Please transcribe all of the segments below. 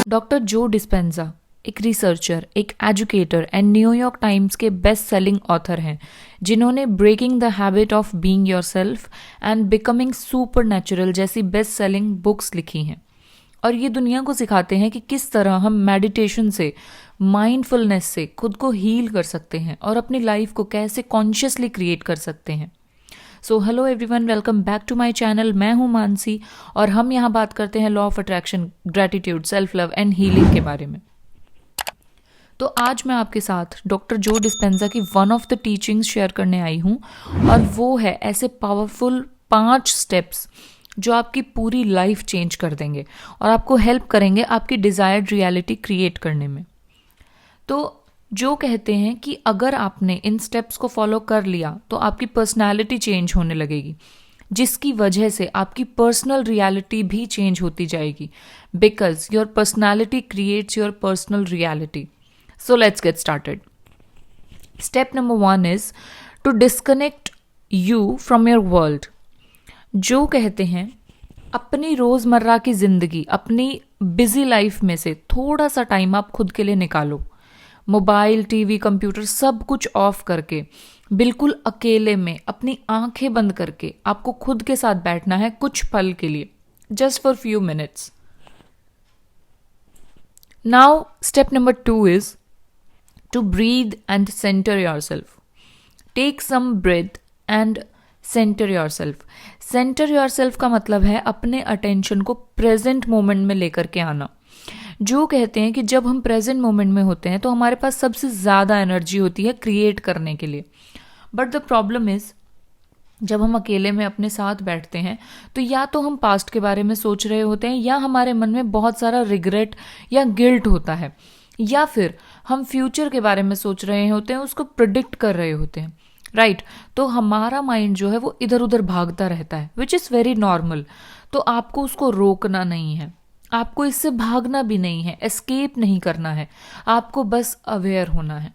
Doctor Joe Dispenza एक researcher, एक educator and New York Times के बेस्ट सेलिंग ऑथर हैं, जिन्होंने breaking the habit of being yourself and becoming supernatural जैसी best selling books लिखी हैं। और ये दुनिया को सिखाते हैं कि किस तरह हम मेडिटेशन से, माइंडफुलनेस से खुद को हील कर सकते हैं और अपनी लाइफ को कैसे कॉन्शियसली क्रिएट कर सकते हैं। So hello everyone, welcome back to my channel. मैं हूं मानसी और हम यहाँ बात करते हैं law of attraction, gratitude, self love and healing के बारे में। तो आज मैं आपके साथ डॉक्टर जो डिस्पेंजा की one of the teachings share करने आई हूँ, और वो है ऐसे पावरफुल 5 स्टेप्स जो आपकी पूरी लाइफ चेंज कर देंगे और आपको हेल्प करेंगे आपकी डिजायर्ड रियलिटी क्रिएट करने में। तो जो कहते हैं कि अगर आपने इन स्टेप्स को फॉलो कर लिया तो आपकी पर्सनालिटी चेंज होने लगेगी, जिसकी वजह से आपकी पर्सनल रियलिटी भी चेंज होती जाएगी, because your personality creates your personal reality. So let's get started. Step number 1 is to disconnect you from your world. जो कहते हैं अपनी रोजमर्रा की जिंदगी, अपनी बिजी लाइफ में से थोड़ा सा टाइम आप खुद के लिए निकालो। मोबाइल, टीवी, कंप्यूटर सब कुछ ऑफ करके बिल्कुल अकेले में अपनी आंखें बंद करके आपको खुद के साथ बैठना है कुछ पल के लिए, just for few minutes. Now step number 2 is to breathe and centre yourself. Take some breath and centre yourself. Centre yourself का मतलब है अपने अटेंशन को प्रेजेंट मोमेंट में लेकर के आना। जो कहते हैं कि जब हम प्रेजेंट मोमेंट में होते हैं तो हमारे पास सबसे ज़्यादा एनर्जी होती है क्रिएट करने के लिए। बट द प्रॉब्लम इज, जब हम अकेले में अपने साथ बैठते हैं तो या तो हम पास्ट के बारे में सोच रहे होते हैं, या हमारे मन में बहुत सारा रिग्रेट या गिल्ट होता है, या फिर हम फ्यूचर के बारे में सोच रहे होते हैं, उसको प्रिडिक्ट कर रहे होते हैं, राइट। तो हमारा माइंड जो है वो इधर उधर भागता रहता है, विच इज़ वेरी नॉर्मल। तो आपको उसको रोकना नहीं है, आपको इससे भागना भी नहीं है, एस्केप नहीं करना है, आपको बस अवेयर होना है।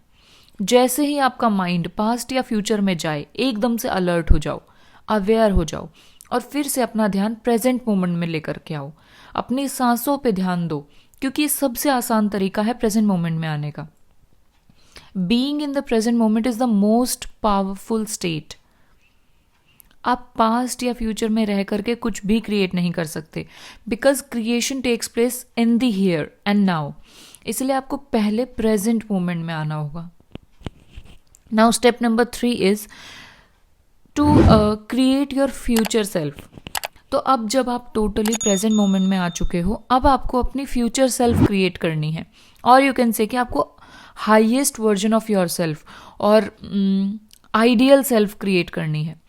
जैसे ही आपका माइंड पास्ट या फ्यूचर में जाए, एकदम से अलर्ट हो जाओ, अवेयर हो जाओ और फिर से अपना ध्यान प्रेजेंट मोमेंट में लेकर के आओ। अपनी सांसों पे ध्यान दो, क्योंकि सबसे आसान तरीका है प्रेजेंट मोमेंट में आने का। Being in the present moment is the most powerful state. आप पास्ट या फ्यूचर में रह करके कुछ भी क्रिएट नहीं कर सकते, because creation takes place in the here and now. इसलिए आपको पहले प्रेजेंट मोमेंट में आना होगा। Now step number 3 is to create your future self. तो अब जब आप टोटली प्रेजेंट मोमेंट में आ चुके हो, अब आपको अपनी फ्यूचर सेल्फ क्रिएट करनी है, और यू कैन से कि आपको highest version of your self और आइडियल सेल्फ क्रिएट करनी है।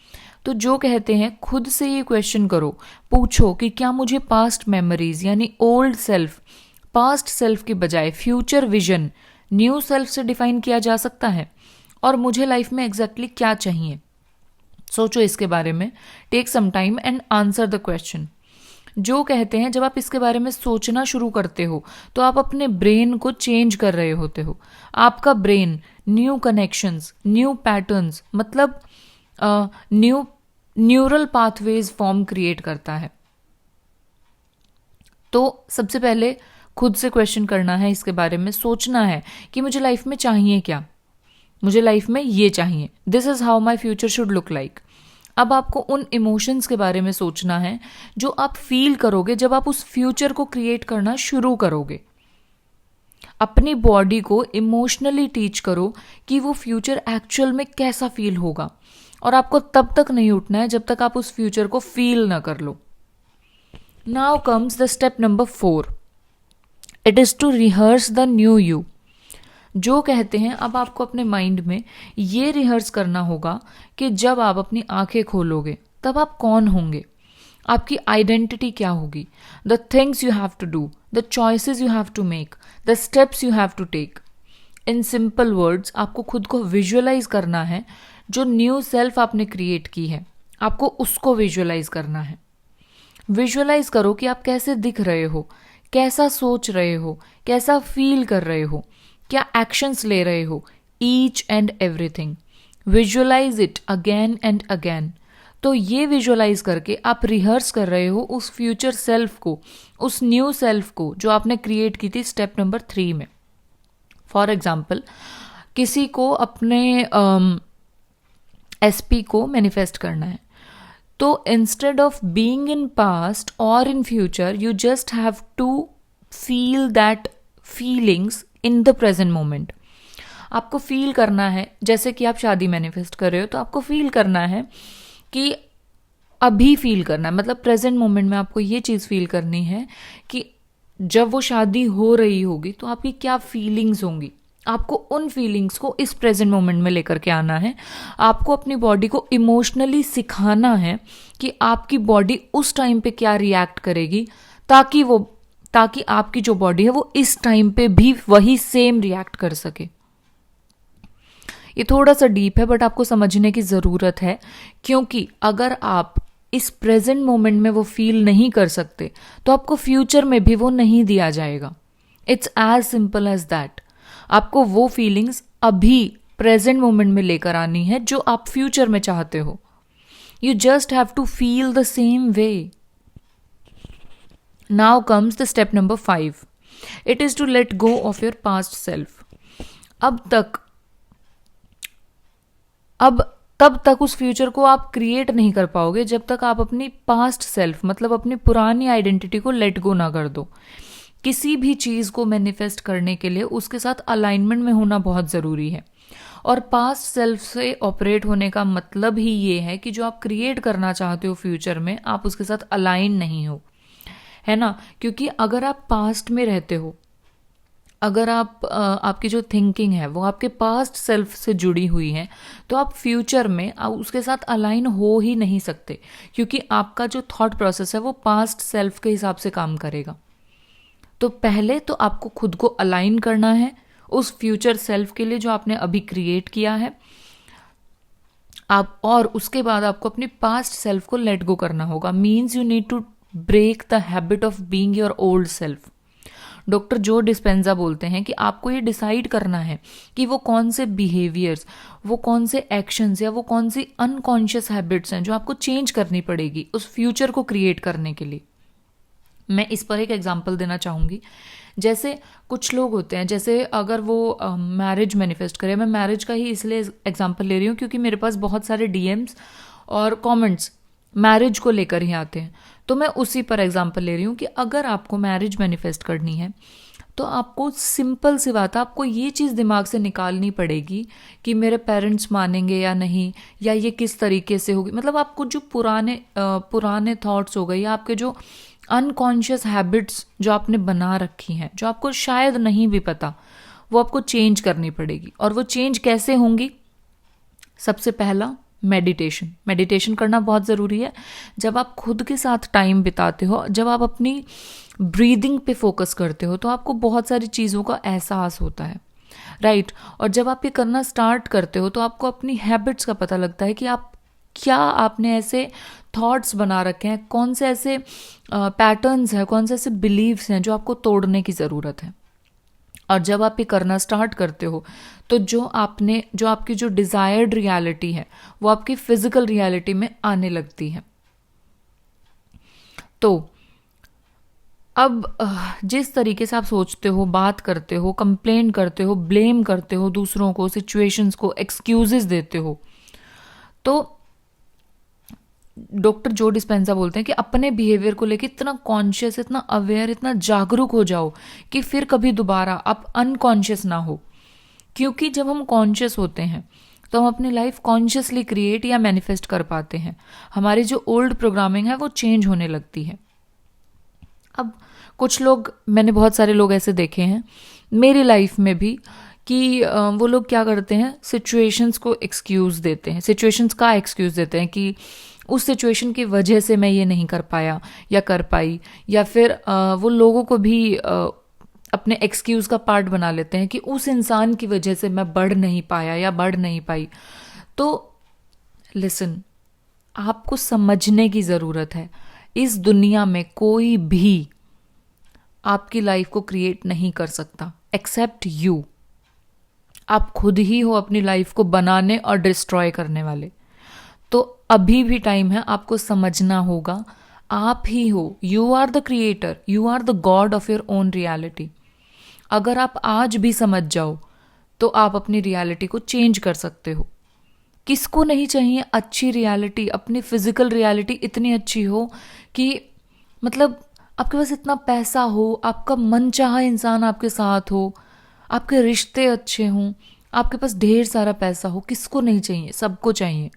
तो जो कहते हैं खुद से ये क्वेश्चन करो, पूछो कि क्या मुझे पास्ट मेमोरीज यानी ओल्ड सेल्फ, पास्ट सेल्फ के बजाय फ्यूचर विजन, न्यू सेल्फ से डिफाइन किया जा सकता है, और मुझे लाइफ में एग्जैक्टली क्या चाहिए। सोचो इसके बारे में, take some time and answer the question. जो कहते हैं जब आप इसके बारे में सोचना शुरू करते हो तो आप अपने ब्रेन को चेंज कर रहे होते हो। आपका brain new connections, new patterns, मतलब न्यूरल पाथवेज फॉर्म क्रिएट करता है। तो सबसे पहले खुद से क्वेश्चन करना है, इसके बारे में सोचना है कि मुझे लाइफ में चाहिए क्या, मुझे लाइफ में ये चाहिए, this is how my future should look like. अब आपको उन इमोशंस के बारे में सोचना है जो आप फील करोगे जब आप उस फ्यूचर को क्रिएट करना शुरू करोगे। अपनी बॉडी को इमोशनली टीच करो कि वो फ्यूचर एक्चुअल में कैसा फील होगा, और आपको तब तक नहीं उठना है जब तक आप उस फ्यूचर को फील ना कर लो। Now comes the step number 4, it is to rehearse the new you. जो कहते हैं अब आपको अपने माइंड में ये रिहर्स करना होगा कि जब आप अपनी आंखें खोलोगे तब आप कौन होंगे, आपकी आइडेंटिटी क्या होगी, the things you have to do, the choices you have to make, the steps you have to take. In simple words आपको खुद को विजुअलाइज करना है। जो न्यू सेल्फ आपने क्रिएट की है, आपको उसको विजुअलाइज करना है। विजुअलाइज करो कि आप कैसे दिख रहे हो, कैसा सोच रहे हो, कैसा फील कर रहे हो, क्या एक्शंस ले रहे हो, each and everything. Visualise it again and again. तो ये विजुअलाइज करके आप रिहर्स कर रहे हो उस फ्यूचर सेल्फ को, उस न्यू सेल्फ को जो आपने क्रिएट की थी स्टेप नंबर 3 में। फॉर एग्जाम्पल, किसी को अपने एसपी को मैनिफेस्ट करना है, तो instead of being in past और in future, you just have to feel that feelings in the present moment. आपको फील करना है, जैसे कि आप शादी मैनिफेस्ट कर रहे हो, तो आपको फील करना है कि अभी फील करना है, मतलब प्रेजेंट मोमेंट में आपको ये चीज़ फील करनी है कि जब वो शादी हो रही होगी तो आपकी क्या फीलिंग्स होंगी। आपको उन फीलिंग्स को इस प्रेजेंट मोमेंट में लेकर के आना है। आपको अपनी बॉडी को इमोशनली सिखाना है कि आपकी बॉडी उस टाइम पे क्या रिएक्ट करेगी, ताकि आपकी जो बॉडी है वो इस टाइम पे भी वही सेम रिएक्ट कर सके। ये थोड़ा सा डीप है, बट आपको समझने की ज़रूरत है, क्योंकि अगर आप इस प्रेजेंट मोमेंट में वो फील नहीं कर सकते तो आपको फ्यूचर में भी वो नहीं दिया जाएगा। It's as simple as that. आपको वो फीलिंग्स अभी प्रेजेंट मोमेंट में लेकर आनी है जो आप फ्यूचर में चाहते हो। You just have to feel the same way. Now comes the step number 5। It is to let go of your past self. तब तक उस फ्यूचर को आप क्रिएट नहीं कर पाओगे जब तक आप अपनी पास्ट सेल्फ, मतलब अपनी पुरानी आइडेंटिटी को लेट गो ना कर दो। किसी भी चीज़ को मैनिफेस्ट करने के लिए उसके साथ अलाइनमेंट में होना बहुत ज़रूरी है। और पास्ट सेल्फ से ऑपरेट होने का मतलब ही ये है कि जो आप क्रिएट करना चाहते हो फ्यूचर में, आप उसके साथ अलाइन नहीं हो, है ना। क्योंकि अगर आप पास्ट में रहते हो, अगर आपकी जो थिंकिंग है वो आपके पास्ट सेल्फ से जुड़ी हुई है, तो आप फ्यूचर में उसके साथ अलाइन हो ही नहीं सकते, क्योंकि आपका जो थॉट प्रोसेस है वो पास्ट सेल्फ के हिसाब से काम करेगा। तो पहले तो आपको खुद को अलाइन करना है उस फ्यूचर सेल्फ के लिए जो आपने अभी क्रिएट किया है और उसके बाद आपको अपनी पास्ट सेल्फ को लेट गो करना होगा। Means you need to break the habit of being your old self. Doctor Joe Dispenza बोलते हैं कि आपको ये डिसाइड करना है कि वो कौन से बिहेवियर्स, वो कौन से एक्शंस या वो कौन सी अनकॉन्शियस हैबिट्स हैं जो आपको चेंज करनी पड़ेगी उस फ्यूचर को क्रिएट करने के लिए। मैं इस पर एक एग्जांपल देना चाहूँगी। जैसे कुछ लोग होते हैं, जैसे अगर वो मैरिज मैनिफेस्ट करें, मैं मैरिज का ही इसलिए एग्जांपल ले रही हूँ क्योंकि मेरे पास बहुत सारे डीएम्स और कमेंट्स मैरिज को लेकर ही आते हैं, तो मैं उसी पर एग्जांपल ले रही हूँ कि अगर आपको मैरिज मैनिफेस्ट करनी है तो आपको सिंपल सी बात है, आपको ये चीज़ दिमाग से निकालनी पड़ेगी कि मेरे पेरेंट्स मानेंगे या नहीं, या ये किस तरीके से होगी। मतलब आपको जो पुराने थॉट्स हो गए या आपके जो अनकॉन्शियस हैबिट्स जो आपने बना रखी हैं, जो आपको शायद नहीं भी पता, वो आपको चेंज करनी पड़ेगी। और वो चेंज कैसे होंगी? सबसे पहला, मेडिटेशन करना बहुत ज़रूरी है। जब आप खुद के साथ टाइम बिताते हो, जब आप अपनी ब्रीदिंग पे फोकस करते हो, तो आपको बहुत सारी चीज़ों का एहसास होता है, राइट। और जब आप ये करना स्टार्ट करते हो तो आपको अपनी हैबिट्स का पता लगता है कि आपने ऐसे थॉट्स बना रखे हैं, कौन से ऐसे पैटर्न्स हैं, कौन से ऐसे बिलीव्स हैं जो आपको तोड़ने की ज़रूरत है। और जब आप ये करना स्टार्ट करते हो तो जो आपकी जो डिज़ायर्ड रियलिटी है वो आपकी फिजिकल रियलिटी में आने लगती है। तो अब जिस तरीके से आप सोचते हो, बात करते हो, कंप्लेन करते हो, ब्लेम करते हो दूसरों को, सिचुएशंस को, एक्सक्यूजेस देते हो, तो डॉक्टर जो डिस्पेंजा बोलते हैं कि अपने बिहेवियर को लेकर इतना कॉन्शियस, इतना अवेयर, इतना जागरूक हो जाओ कि फिर कभी दोबारा आप अनकॉन्शियस ना हो। क्योंकि जब हम कॉन्शियस होते हैं तो हम अपनी लाइफ कॉन्शियसली क्रिएट या मैनिफेस्ट कर पाते हैं। हमारी जो ओल्ड प्रोग्रामिंग है वो चेंज होने लगती है। अब कुछ लोग, मैंने बहुत सारे लोग ऐसे देखे हैं मेरी लाइफ में भी, कि वो लोग क्या करते हैं, सिचुएशंस को एक्सक्यूज देते हैं, सिचुएशंस का एक्सक्यूज देते हैं कि उस सिचुएशन की वजह से मैं ये नहीं कर पाया या कर पाई, या फिर वो लोगों को भी अपने एक्सक्यूज का पार्ट बना लेते हैं कि उस इंसान की वजह से मैं बढ़ नहीं पाया या बढ़ नहीं पाई। तो लिसन, आपको समझने की ज़रूरत है, इस दुनिया में कोई भी आपकी लाइफ को क्रिएट नहीं कर सकता एक्सेप्ट यू। आप खुद ही हो अपनी लाइफ को बनाने और डिस्ट्रॉय करने वाले। तो अभी भी टाइम है, आपको समझना होगा आप ही हो, you are the creator, you are the god of your own reality. अगर आप आज भी समझ जाओ तो आप अपनी रियलिटी को चेंज कर सकते हो। किसको नहीं चाहिए अच्छी रियलिटी, अपनी फिजिकल रियलिटी इतनी अच्छी हो कि मतलब आपके पास इतना पैसा हो, आपका मनचाहा इंसान आपके साथ हो, आपके रिश्ते अच्छे हों, आपके पास ढेर सारा पैसा हो, किसको नहीं चाहिए, सबको चाहिए।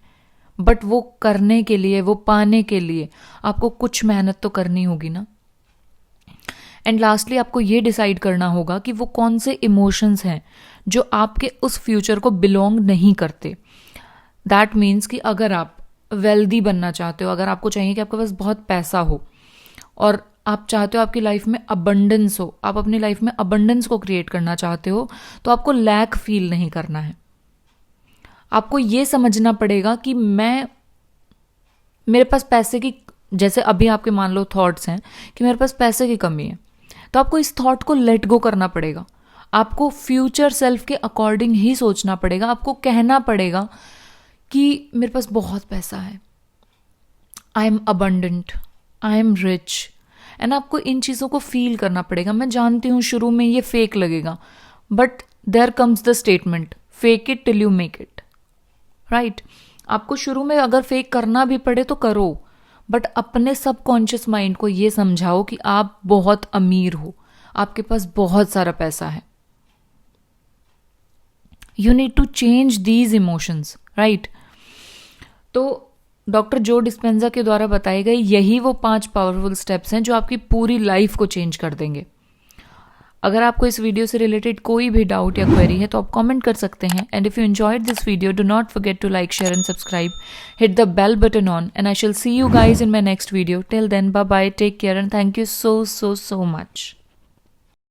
बट वो करने के लिए, वो पाने के लिए आपको कुछ मेहनत तो करनी होगी ना। एंड लास्टली आपको ये डिसाइड करना होगा कि वो कौन से इमोशंस हैं जो आपके उस फ्यूचर को बिलोंग नहीं करते। दैट मीन्स कि अगर आप वेल्दी बनना चाहते हो, अगर आपको चाहिए कि आपके पास बहुत पैसा हो और आप चाहते हो आपकी लाइफ में अबंडेंस हो, आप अपनी लाइफ में अबंडेंस को क्रिएट करना चाहते हो, तो आपको लैक फील नहीं करना है। आपको ये समझना पड़ेगा कि मेरे पास पैसे की, जैसे अभी आपके मान लो थॉट्स हैं कि मेरे पास पैसे की कमी है, तो आपको इस थॉट को लेट गो करना पड़ेगा। आपको फ्यूचर सेल्फ के अकॉर्डिंग ही सोचना पड़ेगा। आपको कहना पड़ेगा कि मेरे पास बहुत पैसा है, I am abundant, I am rich. And आपको इन चीज़ों को फील करना पड़ेगा। मैं जानती हूँ शुरू में ये फेक लगेगा, but there comes the statement, fake it till you make it, right. आपको शुरू में अगर फेक करना भी पड़े तो करो, बट अपने सबकॉन्शियस माइंड को ये समझाओ कि आप बहुत अमीर हो, आपके पास बहुत सारा पैसा है। You need to change these emotions, right. तो डॉक्टर जो डिस्पेंजा के द्वारा बताए गए यही वो 5 पावरफुल स्टेप्स हैं जो आपकी पूरी लाइफ को चेंज कर देंगे। अगर आपको इस वीडियो से रिलेटेड कोई भी डाउट या क्वेरी है तो आप कमेंट कर सकते हैं। And if you enjoyed this video, do not forget to like, share and subscribe, hit the bell button on, and I shall see you guys in my next video. Till then, bye bye, take care and thank you so much.